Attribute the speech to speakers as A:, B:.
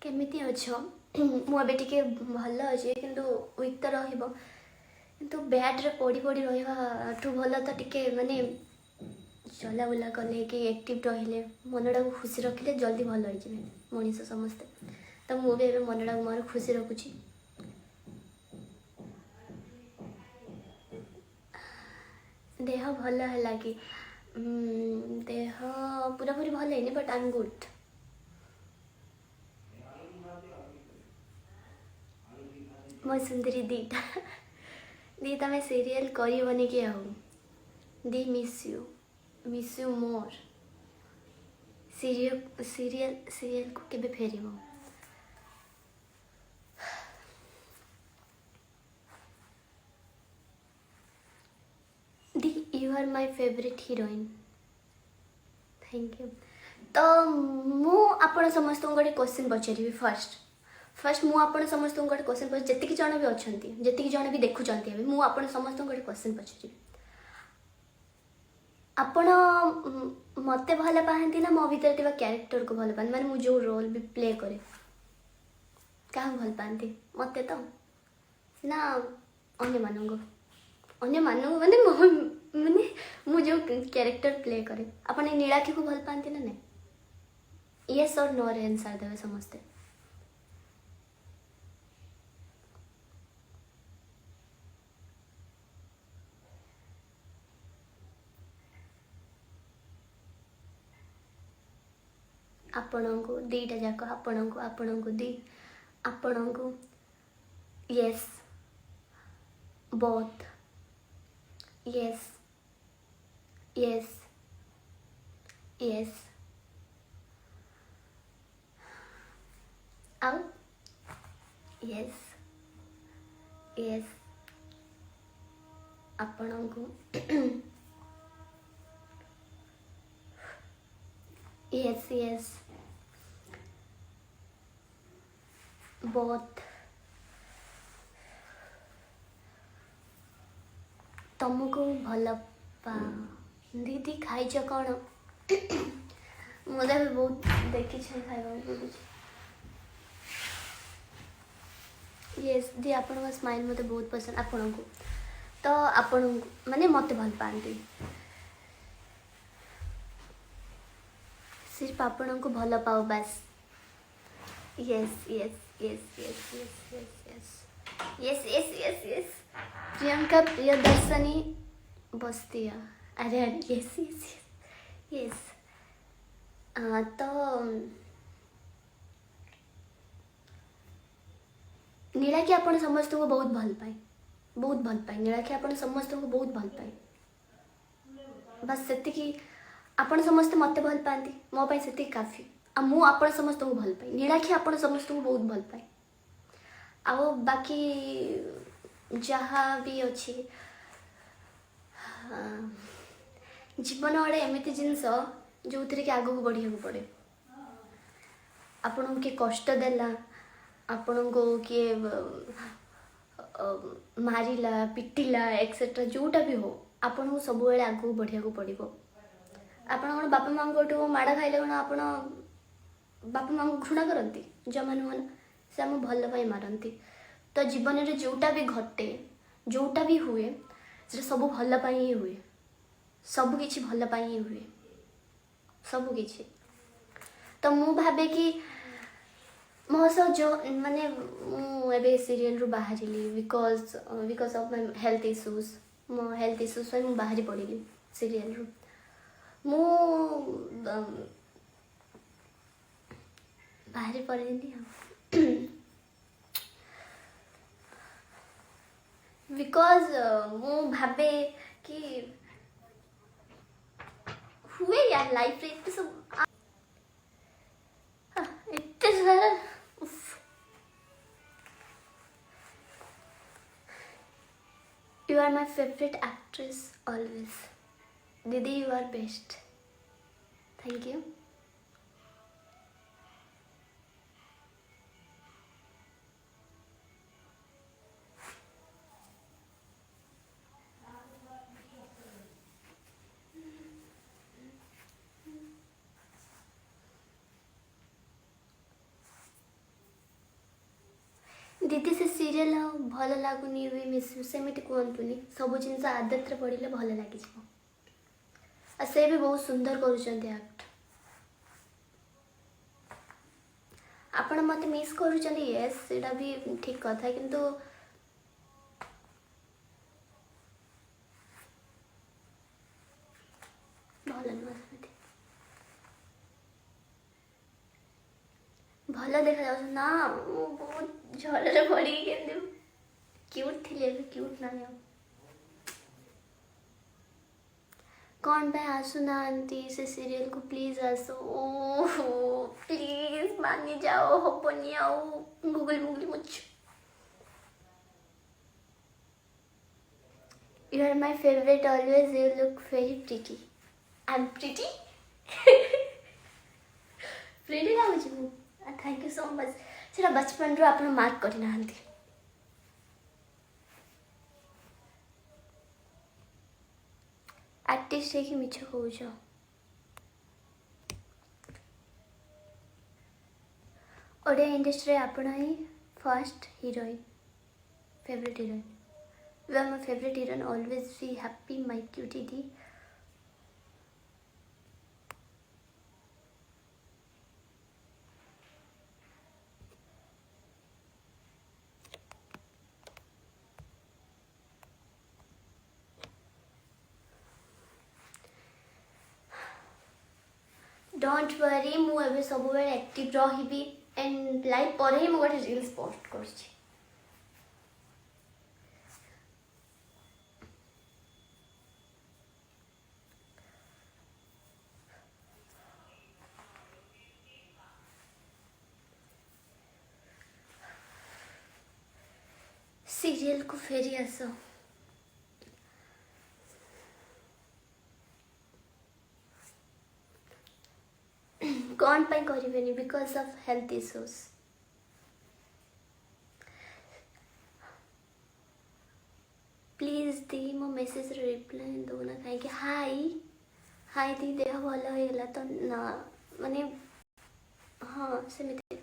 A: केमिति अछ मु अबे टिके भल अछि किंतु वीक तो रहइबो किंतु बेड रे पड़ी पड़ी रहइबा ठु भल तो टिके माने चला बुला कले कि एक्टिव रहिले मनडा को खुशी रखिले जल्दी भल होई जिवे मनीष समस्त तो मु बे मनडा को मार खुशी रखुची देह भल है कि देह पूरा पूरी भल है बट आई एम गुड मो सुंदरी दीटा दीटा में सीरियल करबनी कि दी मिस यू मोर सीरियल को केबे फेरिबो दी you are my favourite heroine thank you तो मु आपण समस्त गोटे क्वेश्चन पचारि फर्स्ट मु आपण समस्त गोटे क्वेश्चन पचार जेतिक जन भी अछंती जेतिक जन भी देखुचंती अबे मु आपण समस्त गोटे क्वेश्चन पचारि आपण मते भल पाहती ना मो भीतर थिबा कैरेक्टर को भल पाती माने मु जो रोल भी प्ले करे क्या भल पाती मते तो ना अन्य मानंगो माने माने मु जो कैरेक्टर प्ले करे आपण नीलाखी को भल पाती ना नहीं यस और नो रे आंसर देवे समस्ते आपणको दीटा जाक आपणको दी आपणको yes both yes yes yes आउ यस यस आपणको यस यस बोथ तुमको भल पा दीदी खाइच कौन मुझे भी बहुत देखी खाइबा बोलुची यस दी आपण स्माइल मते बहुत पसंद आपण को तो आपण माने मते भल पाती सिर्फ आपण को भल पाओ बस yes yes yes yes yes yes yes yes yes yes Priyanka Priyadarshini Bastia अरे यस यस यस तो नीलाखी आपण समस्त को बहुत भल पाए नीलाखी आपण समस्त को बहुत भल पाए बस सेतिकी आपण समस्त मते भल पाती मो पाई सेतिकी काफी आ मु आपण समस्त को भल पाए नीलाखी आपण समस्त को बहुत भल पाए आ बाकी जहाँ भी अच्छी जीवन गोटे एमती जिनस जो थे कि आगू बढ़िया पड़े आपण किए कष्ट देला आपण को किए मारिला पिटिला एक्सेट्रा जोटा भी हो आपण को सब बेले आगू बढ़िया पड़ो आपण कौन बापा माँ माड़ खाइले कौन आप बापा माँ को घृणा करती जमा नुहन से आम भल पाई मारती तो जीवन में जोटा भी घटे जोटा भी हुए से सब भल पाई ही हुए सब किछि भल पाई ही हुए सब किछि तो मु भाबे कि मो सह जो माने मु एबे सीरियल रु बाहरिली because of my health issues मो हेल्थ इश्यूज मु बाहरी पड़िली सीरियल रु मु बाहरी पड़िली बिकॉज मु भाबे कि हुए यार लाइफ रे इतने सब इतने सारा you are my favourite actress always दीदी you are best thank you दीदी से सीरियल भल लगुनि भी मिस सेमिति कहतुनि सब जिन आदत पड़े भल लगे से भी बहुत सुंदर कर एक्ट आपण मत मिस कर यस सेटा भी ठीक कथा किंतु भल नुह सेमती भल देखा ना बहुत झड़े पड़ी क्यूट थी क्यूट ना कौन पे आसुना से सीरियल को प्लीज आसो ओह प्लीज मानी जाओ हपनी आओ गूगल मुगल मुझ you are my favourite always you look very pretty I am pretty pretty लगुच थैंक यू सो मच से बचपन रू आप मार्क करना आर्टिस्ट है कि मिछ कौच ओडिया इंडस्ट्री आपण ही first heroine favourite heroine you are my favourite heroine always be happy my cutie दी डोंट वरी मु एबे सब बेले एक्टिव रहिबी एंड लाइव पर ही मु गोटे रील्स पोस्ट करछि सीरियल को फेरी आसो कौन पाई करें because of health issues please दी मो मेसेज रिप्लाई दौना कहीं हाई हाई दी देह भल होगा तो ना माने हाँ सेमती